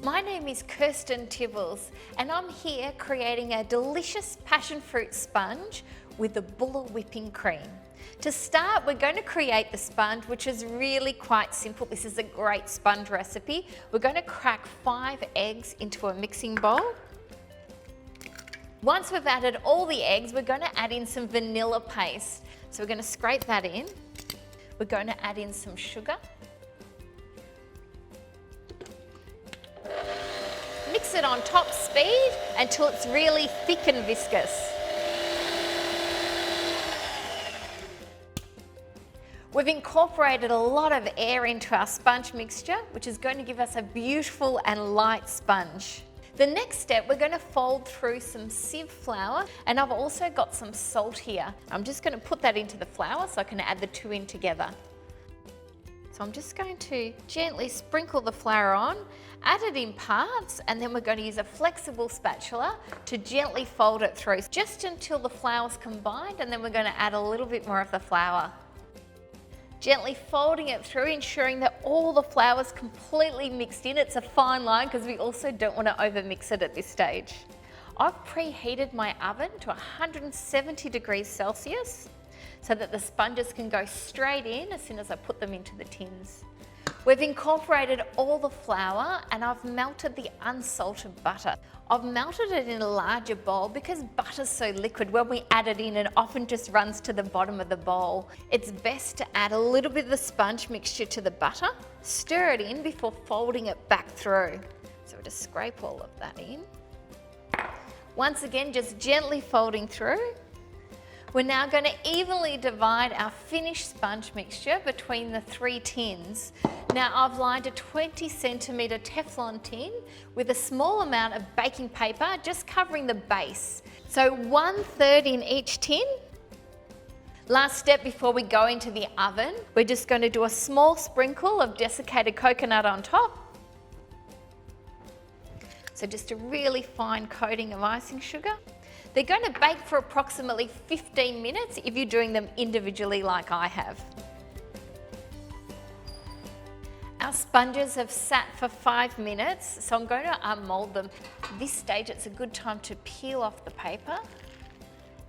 My name is Kirsten Tibballs and I'm here creating a delicious passion fruit sponge with the Bulla Whipping Cream. To start, we're going to create the sponge, which is really quite simple. This is a great sponge recipe. We're going to crack 5 eggs into a mixing bowl. Once we've added all the eggs, we're going to add in some vanilla paste. So we're going to scrape that in. We're going to add in some sugar. Mix it on top speed until it's really thick and viscous. We've incorporated a lot of air into our sponge mixture, which is going to give us a beautiful and light sponge. The next step, we're going to fold through some sieve flour, and I've also got some salt here. I'm just going to put that into the flour so I can add the two in together. So I'm just going to gently sprinkle the flour on, add it in parts, and then we're going to use a flexible spatula to gently fold it through, just until the flour's combined, and then we're going to add a little bit more of the flour. Gently folding it through, ensuring that all the flour's completely mixed in. It's a fine line because we also don't want to overmix it at this stage. I've preheated my oven to 170 degrees Celsius so that the sponges can go straight in as soon as I put them into the tins. We've incorporated all the flour and I've melted the unsalted butter. I've melted it in a larger bowl because butter's so liquid. When we add it in, it often just runs to the bottom of the bowl. It's best to add a little bit of the sponge mixture to the butter, stir it in before folding it back through. So we'll just scrape all of that in. Once again, just gently folding through. We're now going to evenly divide our finished sponge mixture between the 3 tins. Now I've lined a 20 centimetre Teflon tin with a small amount of baking paper just covering the base. So 1/3 in each tin. Last step before we go into the oven, we're just going to do a small sprinkle of desiccated coconut on top. So just a really fine coating of icing sugar. They're going to bake for approximately 15 minutes if you're doing them individually like I have. Our sponges have sat for 5 minutes, so I'm going to unmold them. At this stage, it's a good time to peel off the paper,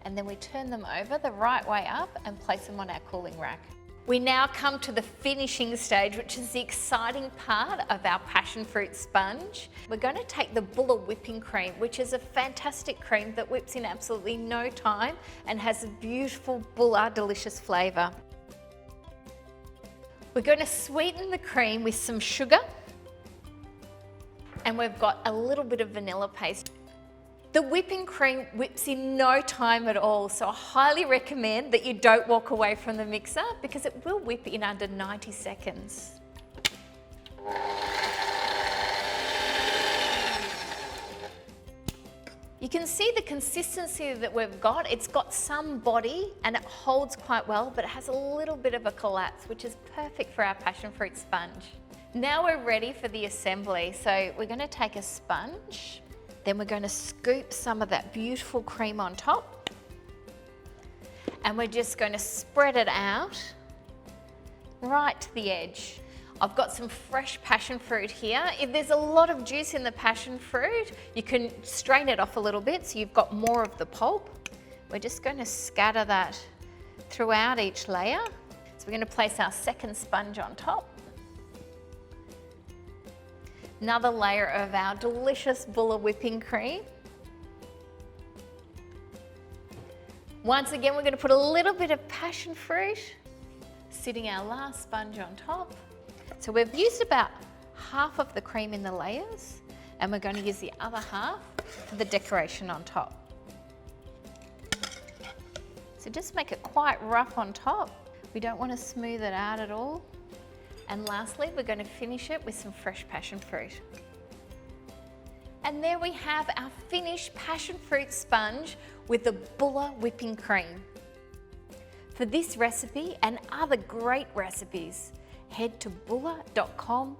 and then we turn them over the right way up and place them on our cooling rack. We now come to the finishing stage, which is the exciting part of our passion fruit sponge. We're going to take the Bulla Whipping Cream, which is a fantastic cream that whips in absolutely no time and has a beautiful Bulla delicious flavour. We're going to sweeten the cream with some sugar, and we've got a little bit of vanilla paste. The whipping cream whips in no time at all, so I highly recommend that you don't walk away from the mixer because it will whip in under 90 seconds. You can see the consistency that we've got. It's got some body and it holds quite well, but it has a little bit of a collapse, which is perfect for our passion fruit sponge. Now we're ready for the assembly. So we're going to take a sponge. Then we're going to scoop some of that beautiful cream on top, and we're just going to spread it out right to the edge. I've got some fresh passion fruit here. If there's a lot of juice in the passion fruit, you can strain it off a little bit so you've got more of the pulp. We're just going to scatter that throughout each layer. So we're going to place our second sponge on top. Another layer of our delicious Bulla Whipping Cream. Once again, we're going to put a little bit of passion fruit, sitting our last sponge on top. So we've used about half of the cream in the layers, and we're going to use the other half for the decoration on top. So just make it quite rough on top. We don't want to smooth it out at all. And lastly, we're going to finish it with some fresh passion fruit. And there we have our finished passion fruit sponge with the Bulla Whipping Cream. For this recipe and other great recipes, head to bulla.com.au.